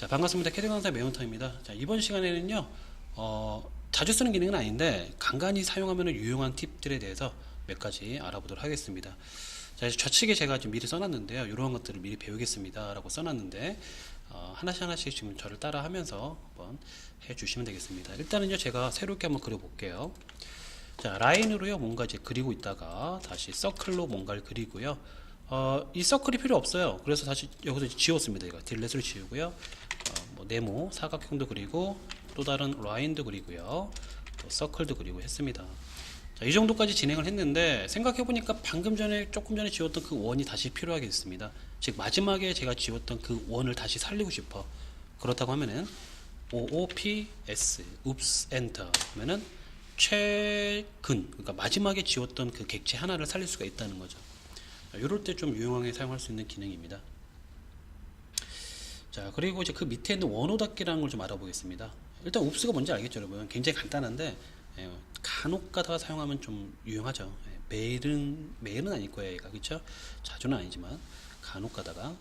자, 반갑습니다. 캐드 강사 매운탕입니다. 자, 이번 시간에는요, 자주 쓰는 기능은 아닌데 간간히 사용하면 유용한 팁들에 대해서 몇 가지 알아보도록 하겠습니다. 자, 좌측에 제가 좀 미리 써놨는데요. 이러한 것들을 미리 배우겠습니다 라고 써놨는데 하나씩 하나씩 지금 저를 따라 하면서 한번 해주시면 되겠습니다. 일단은요, 제가 새롭게 한번 그려볼게요. 자, 라인으로요 뭔가 이제 그리고 있다가 다시 서클로 뭔가를 그리고요. 이 서클이 필요 없어요. 그래서 다시 여기서 지웠습니다. 이거 딜렛을 지우고요. 뭐 네모 사각형도 그리고 또 다른 라인도 그리고요. 또 서클도 그리고 했습니다. 자, 이 정도까지 진행을 했는데 생각해보니까 방금 전에 조금 전에 지웠던 그 원이 다시 필요하게 됐습니다. 즉 마지막에 제가 지웠던 그 원을 다시 살리고 싶어. 그렇다고 하면은 OOPS oops enter 하면은 최근, 그러니까 마지막에 지웠던 그 객체 하나를 살릴 수가 있다는 거죠. 이럴 때 좀 유용하게 사용할 수 있는 기능입니다. 자, 그리고 이제 그 밑에 있는 원호 닫기라는 걸 좀 알아보겠습니다. 일단 옵스가 뭔지 알겠죠, 여러분? 굉장히 간단한데 간혹 가다가 사용하면 좀 유용하죠. 매일은 아닐 거예요, 얘가. 그렇죠? 자주는 아니지만 간혹 가다가.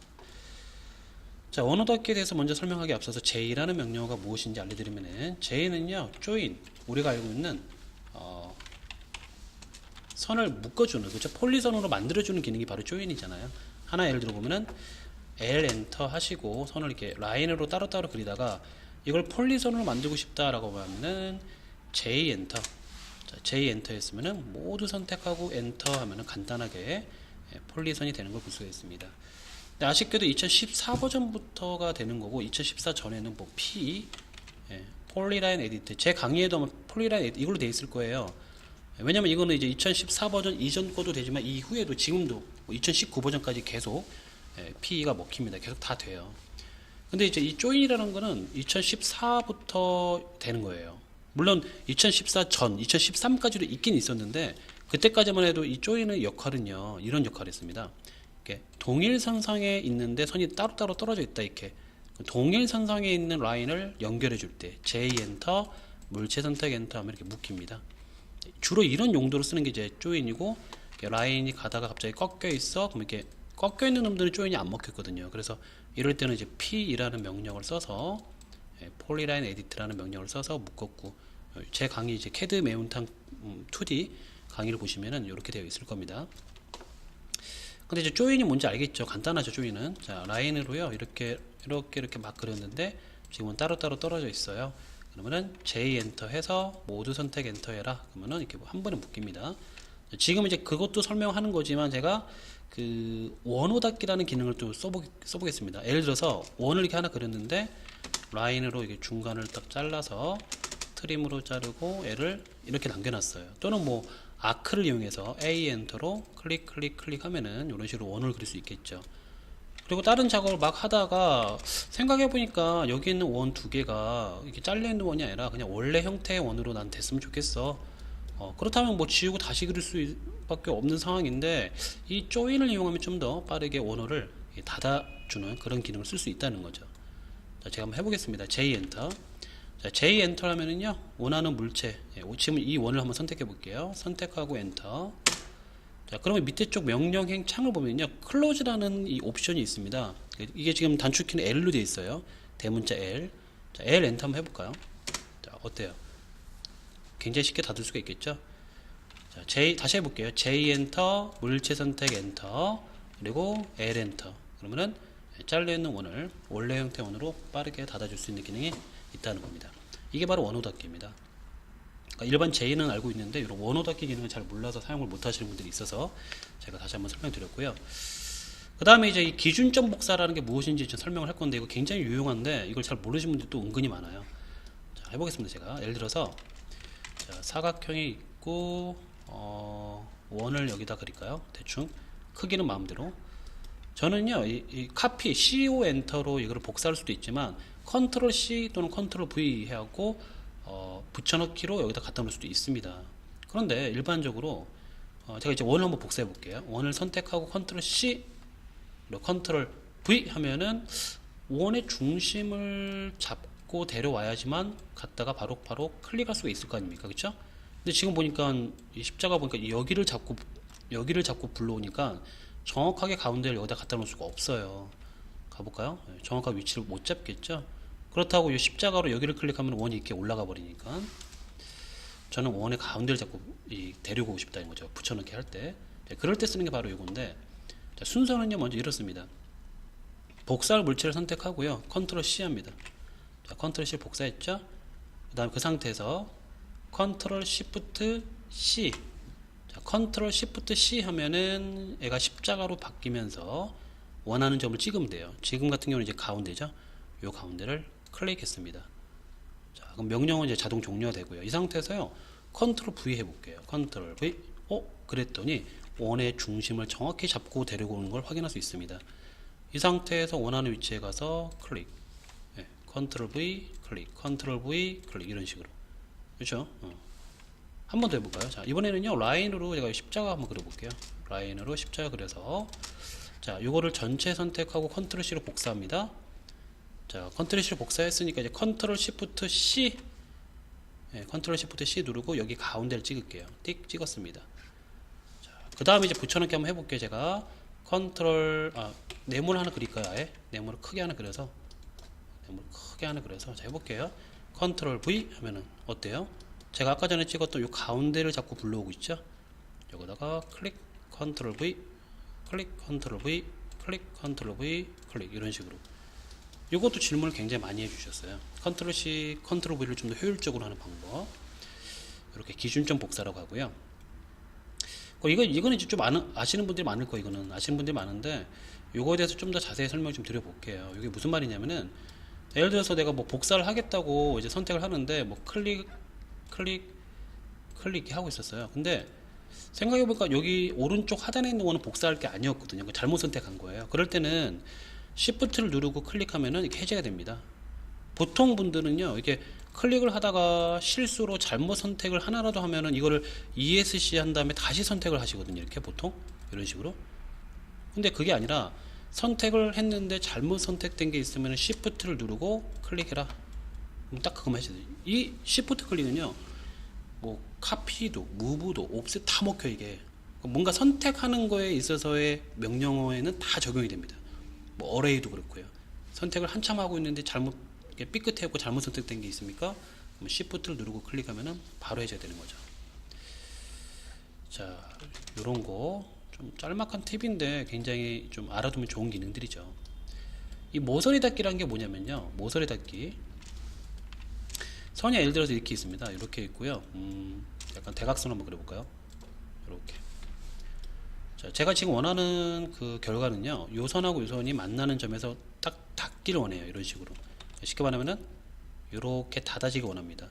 자, 원호 닫기에 대해서 먼저 설명하기 앞서서 J라는 명령어가 무엇인지 알려드리면은 J는요, join, 우리가 알고 있는 선을 묶어주는, 그렇죠? 폴리선으로 만들어주는 기능이 바로 join이잖아요. 하나 예를 들어 보면은 L 엔터 하시고 선을 이렇게 라인으로 따로따로 그리다가 이걸 폴리선으로 만들고 싶다라고 하면은 J 엔터. 자, J 엔터 했으면은 모두 선택하고 엔터 하면은 간단하게 폴리선이 되는 걸 볼 수가 있습니다. 근데 아쉽게도 2014 버전부터가 되는 거고 2014 전에는 뭐 P 폴리라인 에디트, 제 강의에도 아마 폴리라인 에디트 이걸로 되어 있을 거예요. 왜냐면 이거는 이제 2014 버전 이전 거도 되지만 이후에도 지금도 2019 버전까지 계속 PE가 먹힙니다. 계속 다 돼요. 근데 이제 이 조인이라는 거는 2014부터 되는 거예요. 물론 2014 전, 2013까지도 있긴 있었는데 그때까지만 해도 이 조인의 역할은요, 이런 역할을 했습니다. 이렇게 동일선상에 있는데 선이 따로따로 떨어져 있다. 이렇게 동일선상에 있는 라인을 연결해 줄 때 J 엔터, 물체 선택 엔터 하면 이렇게 묶입니다. 주로 이런 용도로 쓰는 게 이제 조인이고, 라인이 가다가 갑자기 꺾여 있어. 그럼 이렇게 꺾여 있는 놈들은 조인이 안 먹혔거든요. 그래서 이럴 때는 이제 P이라는 명령을 써서 폴리라인 에디트라는 명령을 써서 묶었고, 제 강의 이제 캐드 매운탕 2D 강의를 보시면은 이렇게 되어 있을 겁니다. 근데 이제 조인이 뭔지 알겠죠? 간단하죠, 조인은. 자, 라인으로요, 이렇게 막 그렸는데 지금은 따로따로 떨어져 있어요. 그러면은 J 엔터 해서 모두 선택 엔터 해라. 그러면은 이렇게 한 번에 묶입니다. 지금 이제 그것도 설명하는 거지만 제가 그 원호 닫기라는 기능을 또 써보겠습니다. 예를 들어서 원을 이렇게 하나 그렸는데 라인으로 이게 중간을 딱 잘라서 트림으로 자르고 얘를 이렇게 남겨놨어요. 또는 뭐 아크를 이용해서 A 엔터로 클릭 하면은 이런 식으로 원을 그릴 수 있겠죠. 그리고 다른 작업을 막 하다가 생각해보니까 여기 있는 원 두 개가 이렇게 잘려있는 원이 아니라 그냥 원래 형태의 원으로 난 됐으면 좋겠어. 그렇다면 뭐 지우고 다시 그릴 수밖에 없는 상황인데 이 조인을 이용하면 좀 더 빠르게 원호를 닫아주는 그런 기능을 쓸 수 있다는 거죠. 자, 제가 한번 해보겠습니다. J 엔터. 자, J 엔터 하면은요, 원하는 물체, 지금 이 원을 한번 선택해 볼게요. 선택하고 엔터. 자, 그러면 밑에 쪽 명령행 창을 보면요, 클로즈라는 이 옵션이 있습니다. 이게 지금 단축키는 L로 되어 있어요. 대문자 L. 자, L 엔터 한번 해볼까요? 자, 어때요? 굉장히 쉽게 닫을 수가 있겠죠? 자, 다시 해볼게요. J 엔터, 물체 선택 엔터, 그리고 L 엔터. 그러면은 잘려있는 원을 원래 형태 원으로 빠르게 닫아줄 수 있는 기능이 있다는 겁니다. 이게 바로 원호 닫기입니다. 그러니까 일반 J는 알고 있는데 이런 원호 닫기 기능을 잘 몰라서 사용을 못 하시는 분들이 있어서 제가 다시 한번 설명드렸고요. 그 다음에 이제 이 기준점 복사라는 게 무엇인지 좀 설명을 할 건데 이거 굉장히 유용한데 이걸 잘 모르시는 분들이 또 은근히 많아요. 자, 해보겠습니다. 제가 예를 들어서 자, 사각형이 있고 원을 여기다 그릴까요? 대충 크기는 마음대로. 저는요 이 카피 CO 엔터로 이거를 복사할 수도 있지만 컨트롤 C 또는 컨트롤 V 해갖고 붙여넣기로 여기다 갖다 놓을 수도 있습니다. 그런데 일반적으로 제가 이제 원을 한번 복사해 볼게요. 원을 선택하고 컨트롤 C 그리고 컨트롤 V 하면은 원의 중심을 잡고 데려와야지만 갔다가 바로 클릭할 수가 있을 거 아닙니까? 그쵸? 근데 지금 보니까 이 십자가 보니까 여기를 잡고 불러오니까 정확하게 가운데를 여기다 갖다 놓을 수가 없어요. 가볼까요? 정확한 위치를 못 잡겠죠? 그렇다고 이 십자가로 여기를 클릭하면 원이 이렇게 올라가 버리니까 저는 원의 가운데를 자꾸 데리고 오고 싶다는 거죠. 붙여넣기 할 때. 그럴 때 쓰는 게 바로 이건데, 순서는요, 먼저 이렇습니다. 복사할 물체를 선택하고요. 컨트롤 C 합니다. 자, 컨트롤 C 복사했죠? 그 다음 그 상태에서 컨트롤 시프트 C. 자, 컨트롤 시프트 C 하면은 얘가 십자가로 바뀌면서 원하는 점을 찍으면 돼요. 지금 같은 경우는 이제 가운데죠. 요 가운데를 클릭했습니다. 자, 그럼 명령은 이제 자동 종료가 되고요. 이 상태에서요, 컨트롤 V 해볼게요. 컨트롤 V. 그랬더니 원의 중심을 정확히 잡고 데리고 오는 걸 확인할 수 있습니다. 이 상태에서 원하는 위치에 가서 클릭. 컨트롤 V, 클릭. 컨트롤 V, 클릭. 이런 식으로. 그렇죠? 한 번 더 해볼까요? 자, 이번에는요, 라인으로 제가 십자가 한번 그려볼게요. 라인으로 십자가 그려서. 자, 요거를 전체 선택하고 컨트롤 C로 복사합니다. 자, 컨트롤 C로 복사했으니까 이제 컨트롤 시프트 C, 컨트롤 시프트 C 누르고 여기 가운데를 찍을게요. 띡 찍었습니다. 자, 그 다음에 이제 붙여넣기 한번 해볼게요. 제가 컨트롤, 네모를 하나 그릴까요? 아예 네모를 크게 하나 그려서, 자, 해볼게요. 컨트롤 V 하면은 어때요? 제가 아까 전에 찍었던 요 가운데를 자꾸 불러오고 있죠? 여기다가 클릭, 컨트롤 V, 클릭, 컨트롤 V, 클릭, 컨트롤 V, 클릭. 이런 식으로. 이것도 질문을 굉장히 많이 해주셨어요. 컨트롤 C, 컨트롤 V를 좀 더 효율적으로 하는 방법. 이렇게 기준점 복사라고 하고요. 이거는 이제 좀 아시는 분들이 많을 거예요. 이거는 아시는 분들이 많은데, 이거에 대해서 좀 더 자세히 설명 좀 드려볼게요. 이게 무슨 말이냐면은, 예를 들어서 내가 뭐 복사를 하겠다고 이제 선택을 하는데, 뭐 클릭 이렇게 하고 있었어요. 근데 생각해보니까 여기 오른쪽 하단에 있는 거는 복사할 게 아니었거든요. 잘못 선택한 거예요. 그럴 때는 Shift를 누르고 클릭하면은 이렇게 해제가 됩니다. 보통 분들은요, 이렇게 클릭을 하다가 실수로 잘못 선택을 하나라도 하면은 이거를 ESC 한 다음에 다시 선택을 하시거든요. 이렇게 보통 이런 식으로. 근데 그게 아니라 선택을 했는데 잘못 선택된 게 있으면 Shift를 누르고 클릭해라. 그럼 딱 그거만 하셔야 돼요. 이 Shift 클릭은요, 뭐 카피도, 무브도, 옵셋 다 먹혀 이게. 뭔가 선택하는 거에 있어서의 명령어에는 다 적용이 됩니다. 뭐 어레이도 그렇고요. 선택을 한참 하고 있는데 잘못 삐끗해고 잘못 선택된 게 있습니까? 그럼 Shift를 누르고 클릭하면은 바로 해제가 되는 거죠. 자, 요런 거 좀 짤막한 팁인데 굉장히 좀 알아두면 좋은 기능들이죠. 이 모서리 닫기라는 게 뭐냐면요, 모서리 닫기. 선이 예를 들어서 이렇게 있습니다. 이렇게 있고요. 약간 대각선 한번 그려볼까요? 이렇게. 자, 제가 지금 원하는 그 결과는요, 요 선하고 요 선이 만나는 점에서 딱 닫기를 원해요. 이런 식으로. 쉽게 말하면은 이렇게 닫아지기 원합니다.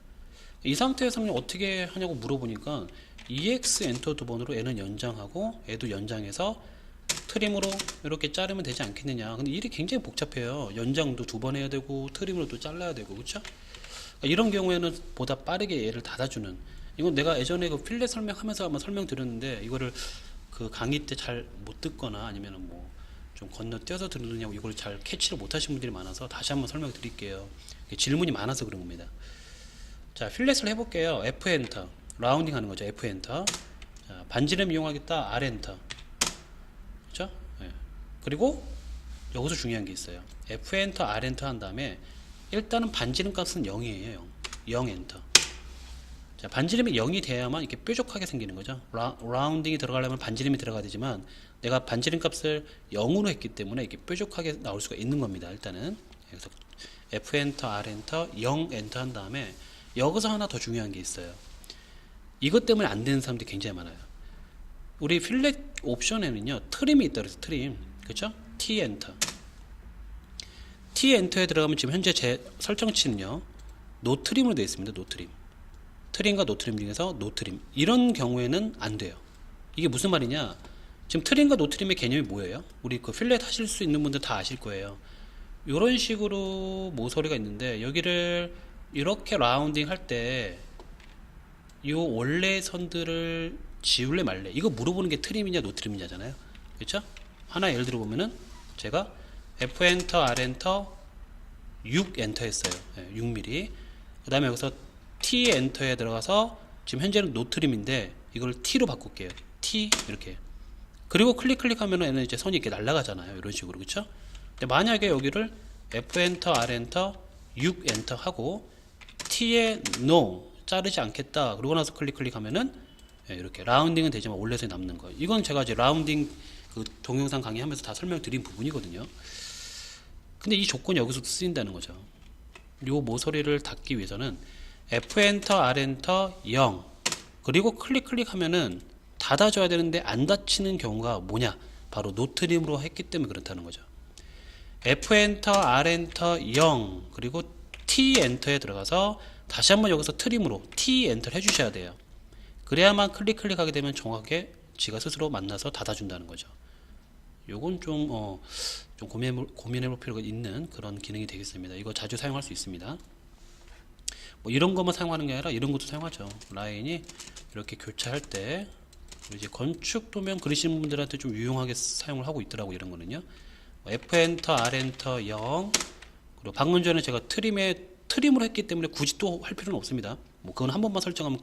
이 상태에서는 어떻게 하냐고 물어보니까 EX 엔터 두 번으로 N은 연장하고 얘도 연장해서 트림으로 이렇게 자르면 되지 않겠느냐. 근데 일이 굉장히 복잡해요. 연장도 두 번 해야 되고 트림으로 또 잘라야 되고, 그렇죠? 이런 경우에는 보다 빠르게 얘를 닫아주는, 이건 내가 예전에 그 필렛 설명하면서 한번 설명드렸는데, 이거를 그 강의 때 잘 못 듣거나 아니면 뭐 좀 건너뛰어서 들으느냐고 이걸 잘 캐치를 못 하신 분들이 많아서 다시 한번 설명드릴게요. 질문이 많아서 그런 겁니다. 자, 필렛을 해볼게요. F 엔터. 라운딩 하는 거죠. F 엔터. 자, 반지름 이용하겠다. R 엔터. 그렇죠? 네. 그리고 여기서 중요한 게 있어요. F 엔터, R 엔터 한 다음에 일단은 반지름 값은 0이에요. 0 엔터. 자, 반지름이 0이 돼야만 이렇게 뾰족하게 생기는 거죠. 라운딩이 들어가려면 반지름이 들어가야 되지만 내가 반지름 값을 0으로 했기 때문에 이렇게 뾰족하게 나올 수가 있는 겁니다. 일단은. 그래서 F 엔터, R 엔터, 0 엔터 한 다음에 여기서 하나 더 중요한 게 있어요. 이것 때문에 안 되는 사람들이 굉장히 많아요. 우리 필렛 옵션에는요, 트림이 있다 그래서 트림. 그렇죠? T 엔터. T 엔터에 들어가면 지금 현재 제 설정치는요, 노 트림으로 되어 있습니다. 노 트림. 트림과 노 트림 중에서 노 트림. 이런 경우에는 안 돼요. 이게 무슨 말이냐? 지금 트림과 노 트림의 개념이 뭐예요? 우리 그 필렛 하실 수 있는 분들 다 아실 거예요. 이런 식으로 모서리가 있는데 여기를 이렇게 라운딩 할 때 이 원래 선들을 지울래 말래, 이거 물어보는 게 트림이냐 노 트림이냐잖아요. 그렇죠? 하나 예를 들어 보면은 제가 F 엔터, R 엔터, 6 엔터 했어요. 6mm. 그 다음에 여기서 T 엔터에 들어가서 지금 현재는 노 트림인데 이걸 T로 바꿀게요. T 이렇게. 그리고 클릭하면은 얘는 이제 선이 이렇게 날아가잖아요. 이런 식으로. 그렇죠? 근데 만약에 여기를 F 엔터, R 엔터, 6 엔터 하고 T에 No 자르지 않겠다 그러고 나서 클릭하면은 이렇게 라운딩은 되지만 올려서 남는 거예요. 이건 제가 이제 라운딩 그 동영상 강의하면서 다 설명드린 부분이거든요. 근데 이 조건이 여기서도 쓰인다는 거죠. 요 모서리를 닫기 위해서는 F 엔터, R 엔터 0 그리고 클릭하면은 닫아줘야 되는데 안 닫히는 경우가 뭐냐? 바로 노트림으로 했기 때문에 그렇다는 거죠. F 엔터, R 엔터 0 그리고 T 엔터에 들어가서 다시 한번 여기서 트림으로 T 엔터를 해주셔야 돼요. 그래야만 클릭하게 되면 정확하게 지가 스스로 만나서 닫아준다는 거죠. 요건 좀 고민해볼 필요가 있는 그런 기능이 되겠습니다. 이거 자주 사용할 수 있습니다. 뭐 이런 것만 사용하는 게 아니라 이런 것도 사용하죠. 라인이 이렇게 교차할 때 이제 건축 도면 그리시는 분들한테 좀 유용하게 사용을 하고 있더라고 이런 거는요. F 엔터, R 엔터 0 그리고 방금 전에 제가 트림으로 했기 때문에 굳이 또 할 필요는 없습니다. 뭐 그건 한 번만 설정하면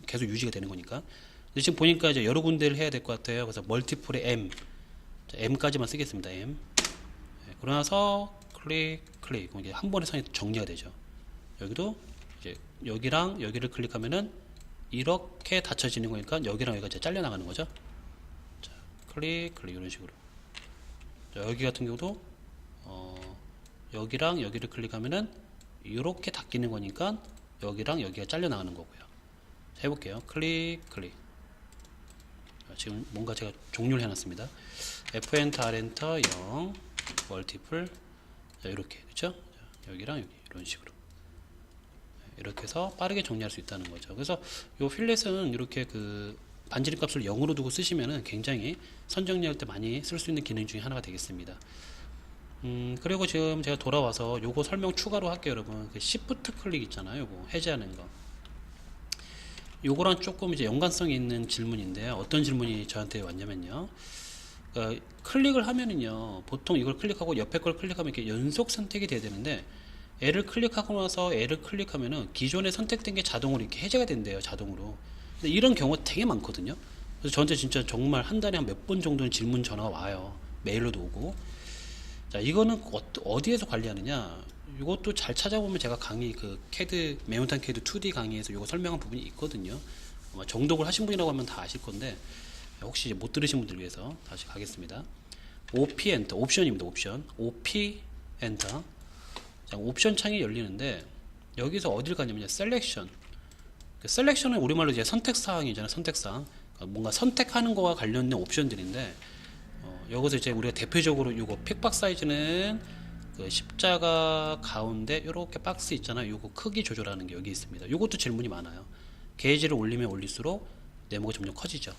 계속 유지가 되는 거니까. 근데 지금 보니까 이제 여러 군데를 해야 될 것 같아요. 그래서 멀티플의 M, M까지만 쓰겠습니다. M. 그러나서 클릭 이게 한 번에 선이 정리가 되죠. 여기도 이제 여기랑 여기를 클릭하면은 이렇게 닫혀지는 거니까 여기랑 여기가 이제 잘려 나가는 거죠. 자, 클릭 이런 식으로. 자, 여기 같은 경우도 여기랑 여기를 클릭하면은 이렇게 닫히는 거니까 여기랑 여기가 잘려 나가는 거고요. 자, 해볼게요. 클릭. 지금 뭔가 제가 종료를 해놨습니다. F 엔터, R 엔터 0 멀티플 자, 이렇게 그렇죠? 여기랑 여기 이런 식으로 이렇게 해서 빠르게 정리할 수 있다는 거죠. 그래서 요 필렛은 이렇게 그 반지름 값을 0으로 두고 쓰시면은 굉장히 선정리할 때 많이 쓸 수 있는 기능 중에 하나가 되겠습니다. 그리고 지금 제가 돌아와서 요거 설명 추가로 할게요, 여러분. 그 Shift 클릭 있잖아요, 요거 해제하는 거. 요거랑 조금 이제 연관성이 있는 질문인데요. 어떤 질문이 저한테 왔냐면요. 클릭을 하면은요, 보통 이걸 클릭하고 옆에 걸 클릭하면 이렇게 연속 선택이 돼야 되는데, L을 클릭하고 나서 L을 클릭하면은 기존에 선택된 게 자동으로 이렇게 해제가 된대요, 자동으로. 근데 이런 경우가 되게 많거든요. 그래서 저한테 진짜 정말 한 달에 한 몇 번 정도는 질문 전화가 와요. 메일로도 오고. 자, 이거는 어디에서 관리하느냐? 이것도 잘 찾아보면 제가 강의 그 CAD 매운탕 CAD 2D 강의에서 이거 설명한 부분이 있거든요. 아마 정독을 하신 분이라고 하면 다 아실 건데 혹시 이제 못 들으신 분들 위해서 다시 가겠습니다. OP 엔터 옵션입니다. 옵션 OP 엔터. 자, 옵션 창이 열리는데 여기서 어딜 가냐면요. 셀렉션. 그 셀렉션은 우리말로 이제 선택 사항이잖아요. 선택 사항. 그러니까 뭔가 선택하는 거와 관련된 옵션들인데 여기서 이제 우리가 대표적으로 이거 픽박 사이즈는 그 십자가 가운데 이렇게 박스 있잖아요. 이거 크기 조절하는 게 여기 있습니다. 이것도 질문이 많아요. 게이지를 올리면 올릴수록 네모가 점점 커지죠.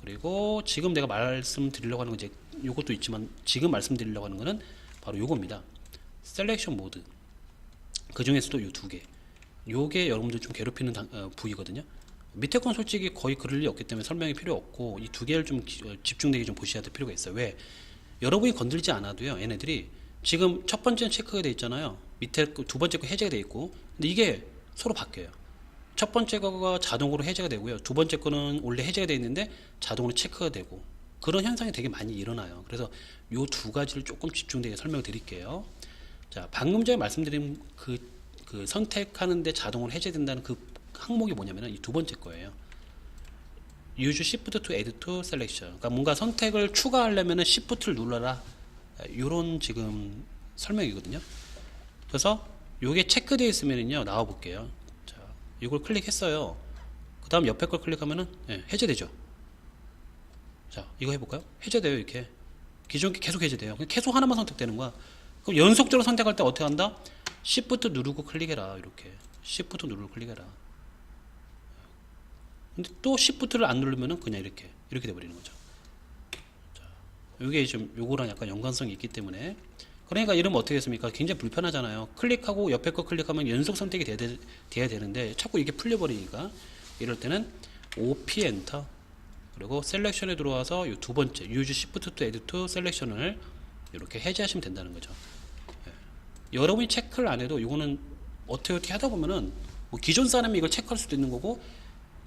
그리고 지금 내가 말씀드리려고 하는 건 이제 이것도 있지만 지금 말씀드리려고 하는 거는 바로 이겁니다. 셀렉션 모드. 그 중에서도 이 두 개. 요게 여러분들 좀 괴롭히는 부위거든요. 밑에 건 솔직히 거의 그럴 리 없기 때문에 설명이 필요 없고 이 두 개를 좀 집중되게 좀 보셔야 될 필요가 있어요. 왜? 여러분이 건들지 않아도요. 얘네들이 지금 첫 번째는 체크가 돼 있잖아요. 밑에 두 번째 거 해제가 돼 있고 근데 이게 서로 바뀌어요. 첫 번째 거가 자동으로 해제가 되고요. 두 번째 거는 원래 해제가 돼 있는데 자동으로 체크가 되고 그런 현상이 되게 많이 일어나요. 그래서 요 두 가지를 조금 집중되게 설명을 드릴게요. 자, 방금 전에 말씀드린 그 선택하는데 자동으로 해제된다는 그 항목이 뭐냐면은 이 두 번째 거예요. Use Shift to Add to Selection. 그러니까 뭔가 선택을 추가하려면은 Shift를 눌러라. 이런 지금 설명이거든요. 그래서 요게 체크되어 있으면은요 나와 볼게요. 자, 이걸 클릭했어요. 그 다음 옆에 걸 클릭하면은 해제되죠. 자, 이거 해볼까요? 해제돼요. 이렇게 기존 게 계속 해제돼요. 계속 하나만 선택되는 거야. 그럼 연속적으로 선택할 때 어떻게 한다? Shift 누르고 클릭해라. 이렇게 Shift 누르고 클릭해라. 근데 또 Shift를 안 누르면은 그냥 이렇게 돼버리는 거죠. 자, 이게 좀 요거랑 약간 연관성이 있기 때문에 그러니까 이러면 어떻게 했습니까? 굉장히 불편하잖아요. 클릭하고 옆에 거 클릭하면 연속 선택이 돼야 되는데 자꾸 이게 풀려버리니까 이럴 때는 OP 엔터 그리고 셀렉션에 들어와서 이 두 번째 Use Shift to Add to Selection을 이렇게 해제하시면 된다는 거죠. 여러분이 체크를 안 해도 이거는 어떻게 하다 보면은 뭐 기존 사람이 이걸 체크할 수도 있는 거고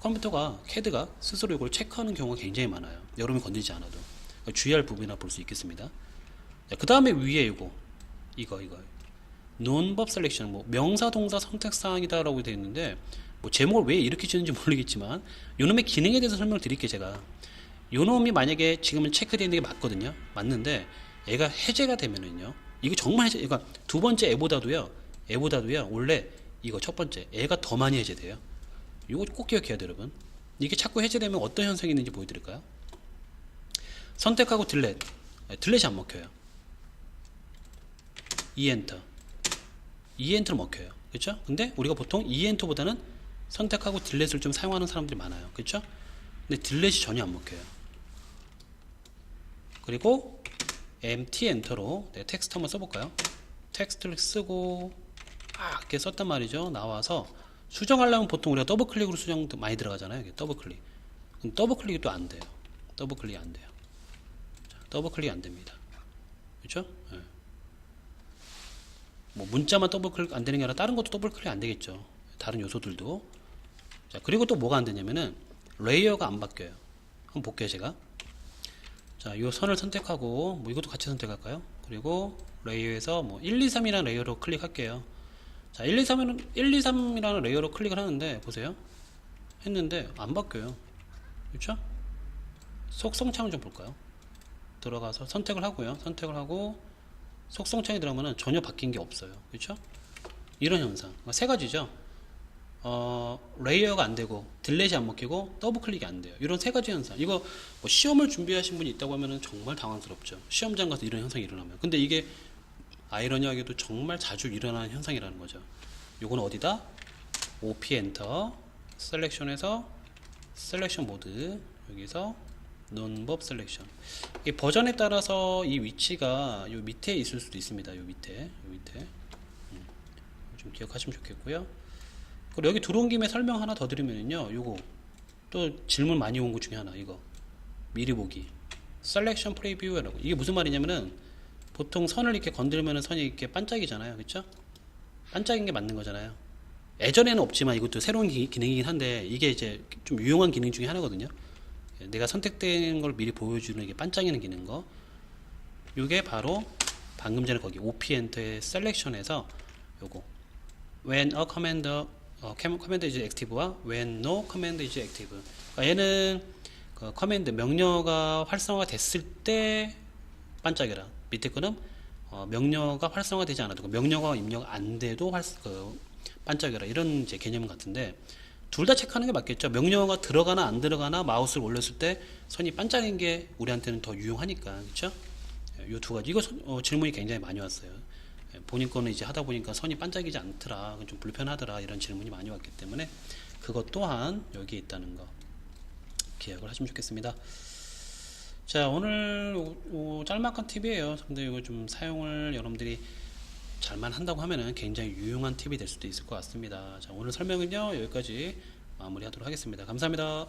컴퓨터가 CAD가 스스로 이걸 체크하는 경우가 굉장히 많아요. 여러분이 건드리지 않아도 주의할 부분이라 볼 수 있겠습니다. 그 다음에 위에 이거 논법 셀렉션, 뭐 명사 동사 선택 사항이다라고 되어 있는데, 뭐 제목을 왜 이렇게 지는지 모르겠지만 요놈의 기능에 대해서 설명을 드릴게요. 제가 요놈이 만약에 지금은 체크되어 있는 게 맞거든요. 맞는데 얘가 해제가 되면은요, 이거 정말 해제, 그러니까 두 번째 애보다도요 원래 이거 첫 번째 애가 더 많이 해제돼요. 이거 꼭 기억해야 돼요, 여러분. 이게 자꾸 해제되면 어떤 현상이 있는지 보여드릴까요? 선택하고 딜렛이 안 먹혀요. 이엔터 이엔터로 먹혀요. 그렇죠? 근데 우리가 보통 이엔터보다는 선택하고 딜렛을 좀 사용하는 사람들이 많아요. 그렇죠? 근데 딜렛이 전혀 안 먹혀요. 그리고 empty enter로 텍스트 한번 써볼까요? 텍스트를 쓰고 이렇게 썼단 말이죠. 나와서 수정하려면 보통 우리가 더블 클릭으로 수정 많이 들어가잖아요. 이게 더블 클릭. 더블 클릭이 또 안 돼요. 더블 클릭이 안 돼요. 자, 더블 클릭이 안 됩니다. 그렇죠? 네. 뭐 문자만 더블 클릭 안 되는 게 아니라 다른 것도 더블 클릭 안 되겠죠. 다른 요소들도. 자, 그리고 또 뭐가 안 되냐면은 레이어가 안 바뀌어요. 한번 볼게요, 제가. 자, 요 선을 선택하고 뭐 이것도 같이 선택할까요? 그리고 레이어에서 뭐 1, 2, 3이라는 레이어로 클릭할게요. 자, 1, 2, 3이라는 레이어로 클릭을 하는데 보세요. 했는데 안 바뀌어요. 그렇죠? 속성창을 좀 볼까요? 들어가서 선택을 하고요. 선택을 하고 속성창에 들어가면 전혀 바뀐 게 없어요. 그렇죠? 이런 현상. 세 가지죠. 레이어가 안 되고 딜렛이 안 먹히고 더블 클릭이 안 돼요. 이런 세 가지 현상. 이거 뭐 시험을 준비하신 분이 있다고 하면 정말 당황스럽죠. 시험장 가서 이런 현상이 일어나면. 근데 이게 아이러니하게도 정말 자주 일어나는 현상이라는 거죠. 요거는 어디다? OP 엔터 셀렉션에서 셀렉션 모드, 여기서 논법 셀렉션. 이 버전에 따라서 이 위치가 요 밑에 있을 수도 있습니다. 요 밑에 좀 기억하시면 좋겠고요. 그리고 여기 들어온 김에 설명 하나 더 드리면요, 요거 또 질문 많이 온 것 중에 하나, 이거 미리 보기 셀렉션 프리뷰라고. 이게 무슨 말이냐면은 보통 선을 이렇게 건들면 선이 이렇게 반짝이잖아요. 그쵸? 반짝인 게 맞는 거잖아요. 예전에는 없지만 이것도 새로운 기능이긴 한데 이게 이제 좀 유용한 기능 중에 하나거든요. 내가 선택된 걸 미리 보여주는 이게 반짝이는 기능 거. 이게 바로 방금 전에 거기 OP 엔터의 셀렉션에서 요거 when a command is active와 when no command is active. 그러니까 얘는 그 커맨드 명령어가 활성화 됐을 때 반짝여라. 밑에 거는 명령어가 활성화 되지 않아도 명령어가 입력 안 돼도 반짝여라. 이런 이제 개념 같은데 둘 다 체크하는 게 맞겠죠. 명령어가 들어가나 안 들어가나 마우스를 올렸을 때 선이 반짝인 게 우리한테는 더 유용하니까. 그렇죠? 요 두 가지. 이거 질문이 굉장히 많이 왔어요. 본인 거는 이제 하다 보니까 선이 반짝이지 않더라, 좀 불편하더라, 이런 질문이 많이 왔기 때문에 그것 또한 여기에 있다는 거 기억을 하시면 좋겠습니다. 자, 오늘 짤막한 팁이에요. 근데 이거 좀 사용을 여러분들이 잘만 한다고 하면은 굉장히 유용한 팁이 될 수도 있을 것 같습니다. 자, 오늘 설명은요 여기까지 마무리하도록 하겠습니다. 감사합니다.